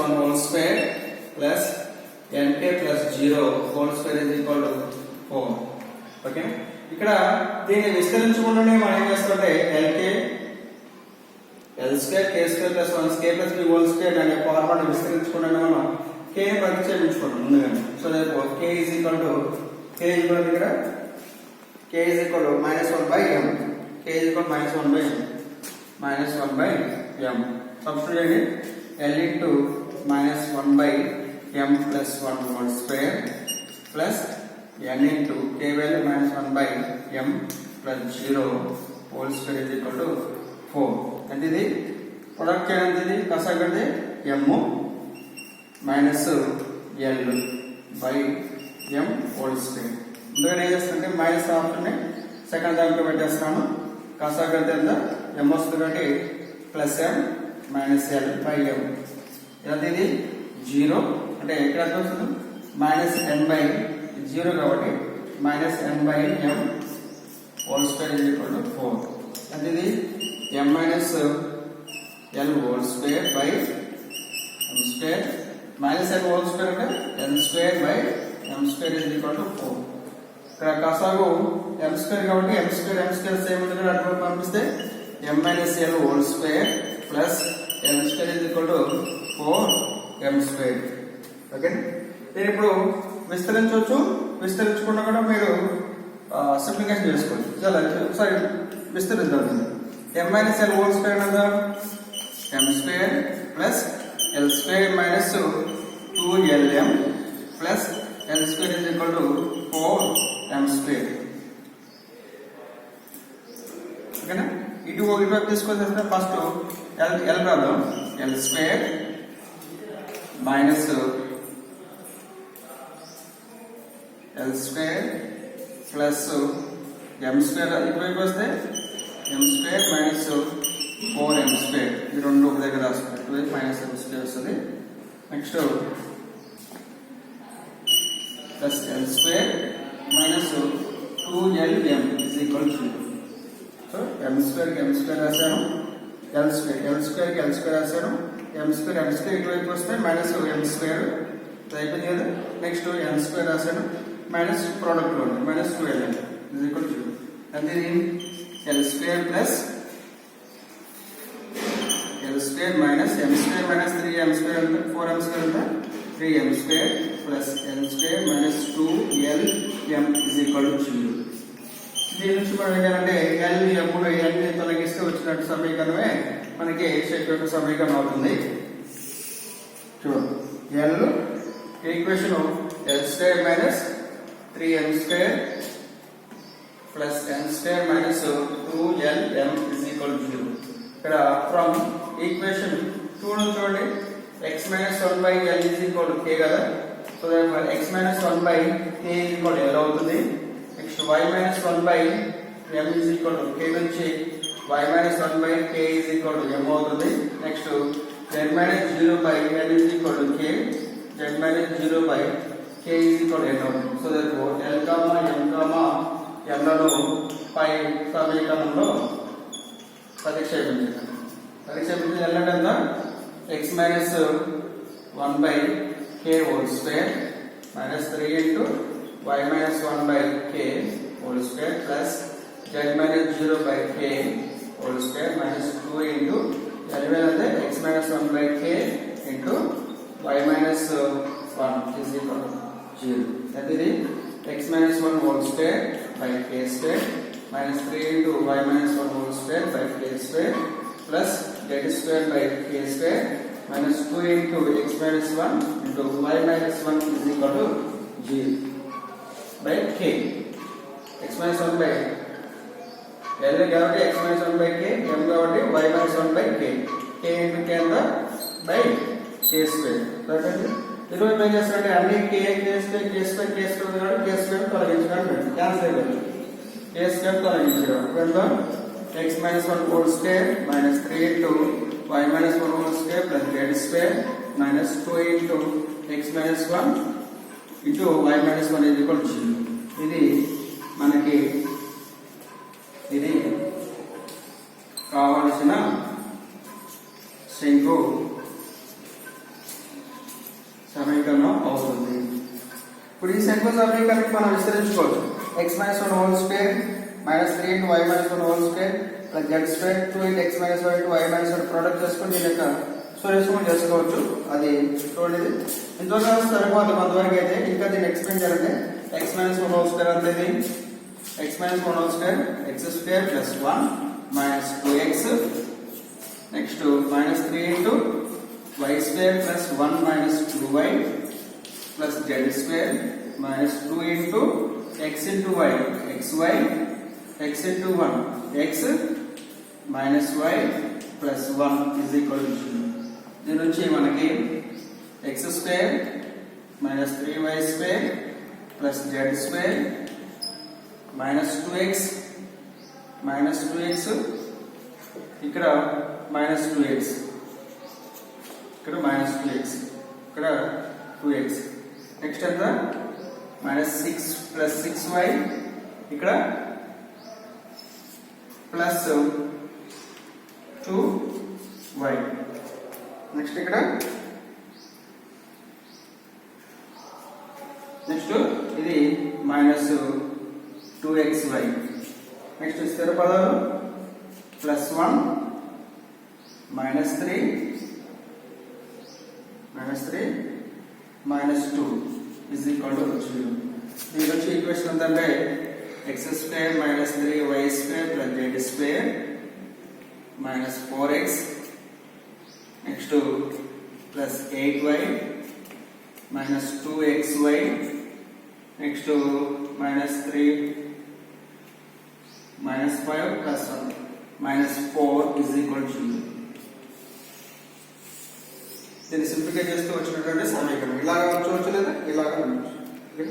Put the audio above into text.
1 whole square plus nk plus 0 whole square is equal to 4. Okay, ఇక్కడ దీన్ని విస్తరించకుండానే మనం ఏం చేస్తామంటే lk l square k square plus 1 k plus b whole square అనే formula విస్తరించకుండానే మనం k ని ప్రతిక్షేపించుకుంటాం ముందుగానే. So therefore k is equal to ఇక్కడ k is equal to minus 1 by m. k is equal to minus 1 by m. minus 1 by m. Substitute l into minus 1 by m plus 1 whole square plus n into k value minus 1 by m plus 0 whole square is equal to 4. And this product is kasagade m minus l by m whole square. ఇందులో ఏం చేస్తుంటే minus option second దాంట్లో పెట్టేస్తాను. కసాగడితే ఎంత m వస్తుంది కాబట్టి plus m minus l by m. ఇది 0 అంటే ఎక్కడ వస్తుంది మైనస్ n బై 0 కాబట్టి minus n by m whole square is equal to 4. అంటే ఇది m minus l whole square by m square minus l whole square అంటే n square by m square is equal to 4. ఇక్కడ కసాగు m square కాబట్టి m square same ఉంది కదా, అటు పంపిస్తే m minus l whole square plus m square is equal to 4m square. Okay, నేను ఇప్పుడు విస్తరించవచ్చు, విస్తరించకుండా కూడా మీరు సింప్లిఫికేషన్ చేసుకోవచ్చు. చాలా ఒకసారి విస్తరిద్దాం. m minus l whole square ఎంత m square plus l square minus 2lm plus l square is equal to 4m square. ఓకేనా, ఇటువైపు తీసుకొస్తే ఫస్ట్ l రాద్దాం. l square minus l square plus m square, ఇటువైపు వస్తే m square minus 4m square. ఈ రెండు ఒక దగ్గర రాసుకుంటే ఇటువైపు మైనస్ m స్క్వేర్ వస్తుంది. Next plus l square minus 2lm is equal to 0. So m square రాశాను, l స్క్వేర్ రాశాను, m స్క్వేర్ ఇటువైపు వస్తే మైనస్ m స్క్వేర్ అయిపోయింది కదా. నెక్స్ట్ n స్క్వేర్ రాశాను మైనస్ ప్రోడక్ట్ లో minus 2lm is equal to 0. అంటే l square plus l square minus m square minus 3m square అంటే 4m స్క్వేర్ అంటే 3m square plus l square minus 2lm is equal to 0. దీని నుంచి మనం ఏంటంటే l ఎప్పుడు n ని తొలగిస్తే వచ్చినట్టు సమీకరణమే మనకి షేప్ యొక్క సమీకరణం అవుతుంది. చూడండి, l equation l square minus 3m square plus n square minus 2lm is equal to 0. ఇక్కడ ఫ్రమ్ ఈక్వేషన్ 2 నుంచి చూడండి x minus 1 by l is equal to k కదా. So that x minus 1 by k is equal to l అవుతుంది. Next y minus 1 by m is equal to k నుంచి y minus 1 by k is equal to m అవుతుంది. Next z minus 0 by l is equal to k, z minus 0 by k is equal to n అవుతుంది. So that l comma m లను పై సమీకరణంలో ప్రతిక్షేపించాలి. l అంటే ఎంత x minus 1 by k whole square minus 3 into y minus 1 by k whole square plus z minus 0 by k whole square minus 2 into l అంటే x minus 1 by k into y minus 1 is equal to 0. అంటే ఇది x minus 1 whole square by k square minus 3 into y minus 1 whole square by k square plus z square by k square minus 2 into x minus 1 into y minus 1 is equal to 0 by k. x minus 1 by l కాబట్టి x minus 1 by k, m కాబట్టి y minus 1 by k, k into k ఎంత by k square. ఇరవై ఏం చేస్తారంటే అన్ని k square కాబట్టి k square తొలగించడం cancel అయిపోయింది. k స్క్వేర్ తొలగించడం ఎంత x minus 1 whole square minus 3 into y minus 1 whole square plus z square minus 2 into x minus 1 into y minus 1 is equal to 0. ఇది మనకి ఇది కావలసిన శంకు సమీకరణం అవుతుంది. ఇప్పుడు ఈ సింపుల్ సమీకరణం మనం విస్తరించుకోవచ్చు. x minus 1 whole square minus 3 into y minus 1 whole square plus z square 2 into x minus 1 into y minus 1 product చేసుకొని దీని యొక్క సొల్యూషన్ చేసుకోవచ్చు. అది చూడండి, ఇంతవరకు సరిపోదు కొంతవరకు అయితే. ఇంకా దీన్ని ఎక్స్ప్లెయిన్ చేయాలంటే x minus 1 whole square అంటే x minus 1 whole square x square plus 1 minus 2x next minus 3 into y square plus 1 minus 2y plus z square minus 2 into x into y xy x into 1 x minus y plus 1 is equal to 0. దీని నుంచి మనకి x square minus 3y square plus z square minus 2x ఇక్కడ minus 2x ఇక్కడ minus 2x ఇక్కడ 2x next ఎంత minus 6 plus 6y ఇక్కడ plus 2y next ఇక్కడ next ఇది minus 2xy నెక్స్ట్ స్థిర పదాలు plus 1 minus 3 minus 2 is equal to 0. దీని నుంచి ఈక్వేషన్ ఏంటంటే x square minus 3y square plus z square minus 4x next plus 8y minus 2xy next minus 3 minus 5 plus 1 minus 4 is equal to 0. దీన్ని simplify చేస్తూ వచ్చినటువంటి సమీకరణం ఇలాగా వచ్చి లేదా ఇలాగా ఉండొచ్చు.